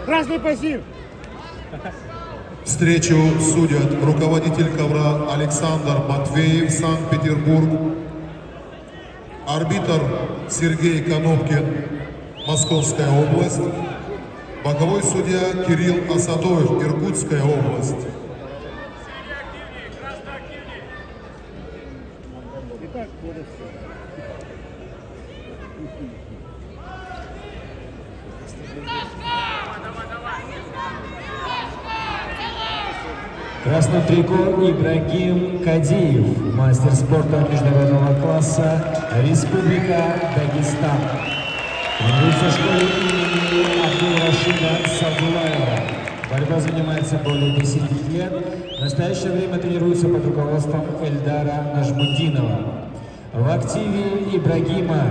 Красный пассив. Встречу судят руководитель ковра Александр Матвеев, Санкт-Петербург, арбитр Сергей Конопкин, Московская область, боковой судья Кирилл Асатоев, Иркутская область. Красный трико Ибрагим Кадиев, мастер спорта международного класса, Республика Дагестан. Тренируется в школе имени Абдул-Рашида Садулаева. Борьба занимается более 10 лет. В настоящее время тренируется под руководством Эльдара Нажмудинова. В активе Ибрагима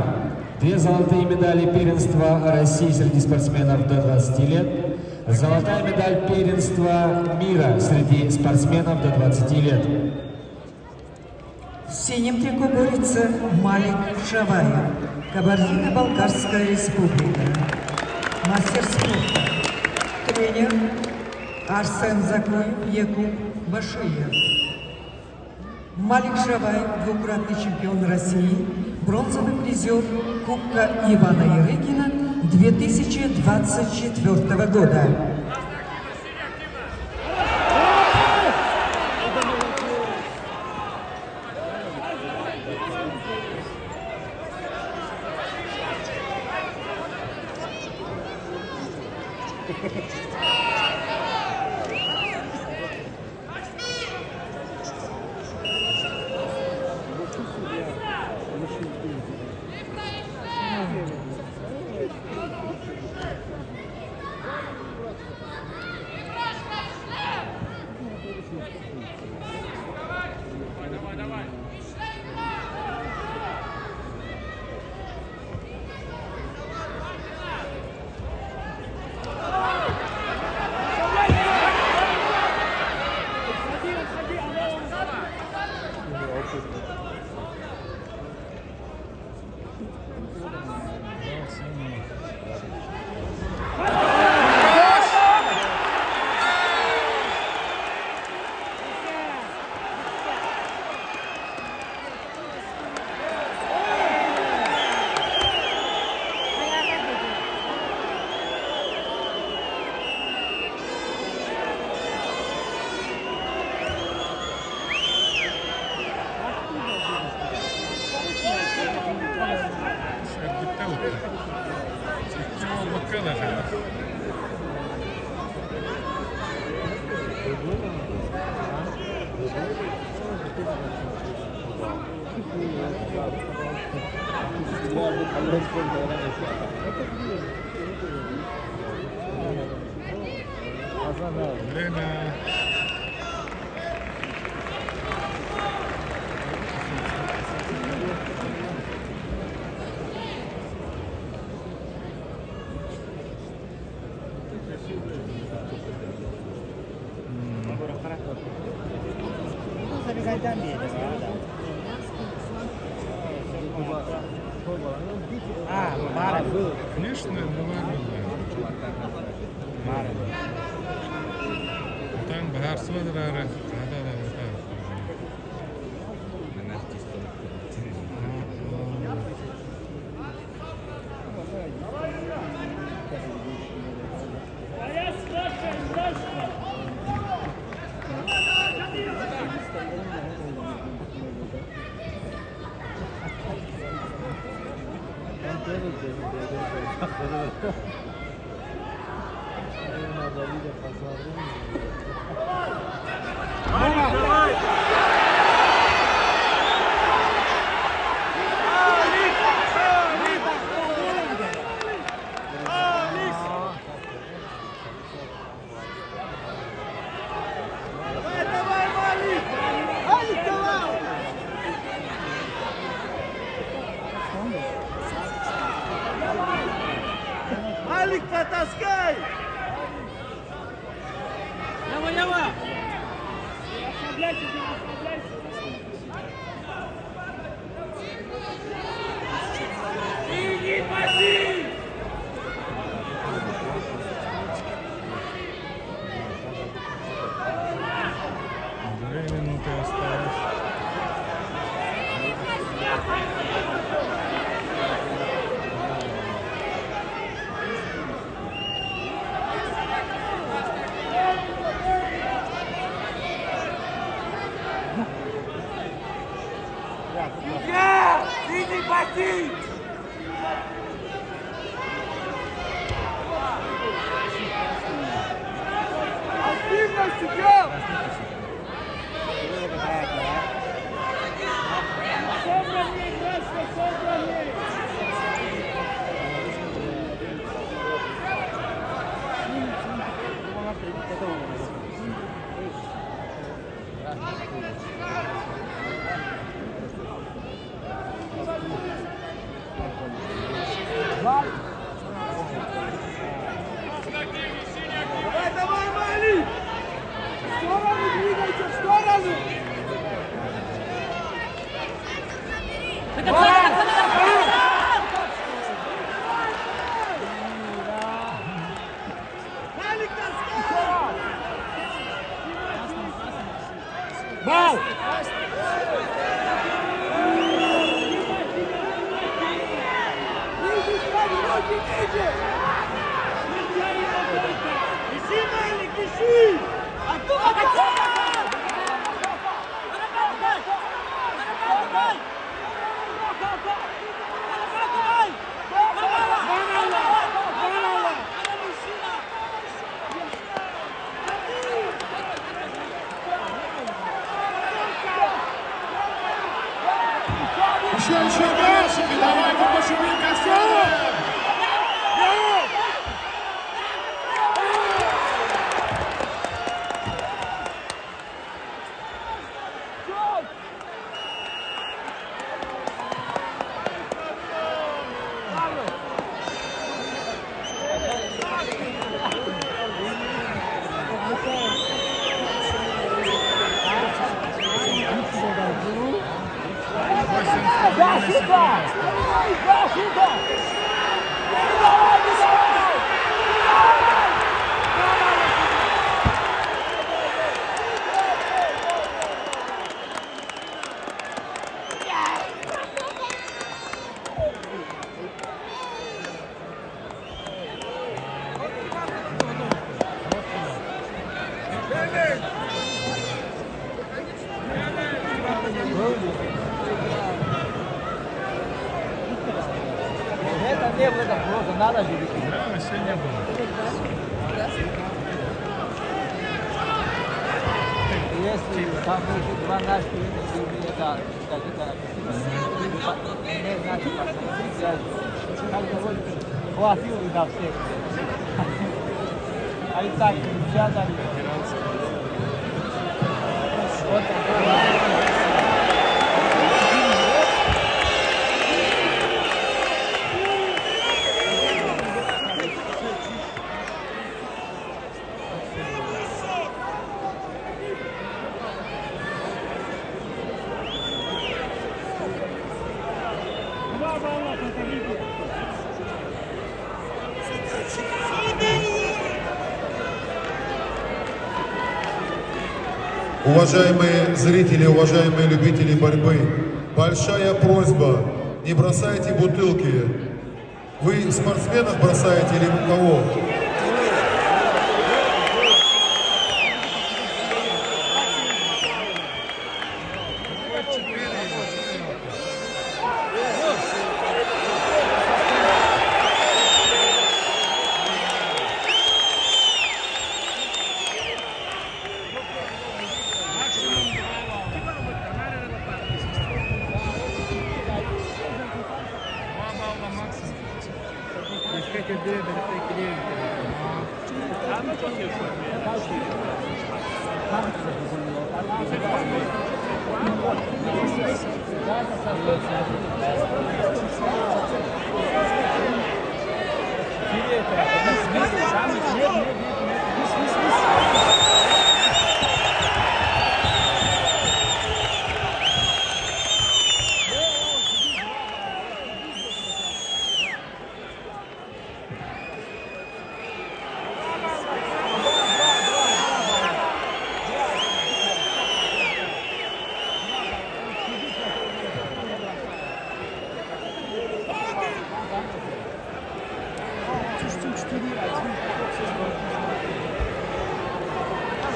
2 золотые медали первенства России среди спортсменов до 20 лет. Золотая медаль первенства мира среди спортсменов до 20 лет. В синем трико борется Малик Шаваев, Кабардино-Балкарская республика. Мастер спорта. Тренер Арсен Закоев, Якуб Башиев. Малик Шаваев, двукратный чемпион России, бронзовый призер Кубка Ивана Ярыгина 2024 года. Конечно, Там bahar suara Малик, потаскай! Давай, давай! расслабляйся, не расслабляйся. Иди, пошли! 2 минуты осталось. Я! Иди, пошли! Активность идет! Собранней, братья, собранней! Давай, давай, Мали! В сторону двигайся, в сторону! Малик, таскай! Бал! Ниже, ставь ноги ниже! Ищи, Малик, ищи! Еще дальше, давайте пошумим косом! Да, сюда! Да, сюда! Это не было просто, надо же. Да, сегодня было. Если там будет 12 минут, это не значит, как хватило на всех. А и так, сейчас вот Уважаемые зрители, уважаемые любители борьбы, большая просьба, не бросайте бутылки. Вы спортсменов бросаете или кого?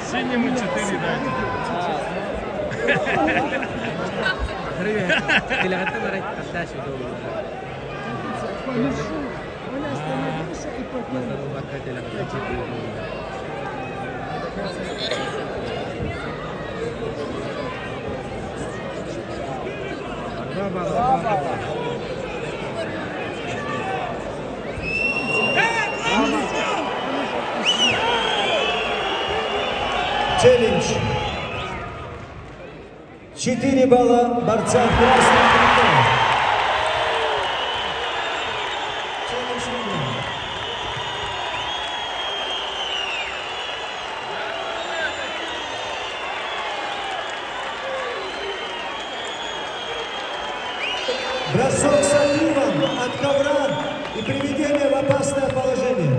Синему 4 дайте. Он остановился и потом. Челлендж. 4 балла борца в красном трико. Челлендж выигран. Бросок с отрывом от ковра и приведение в опасное положение.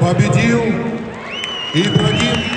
Победил Ибрагим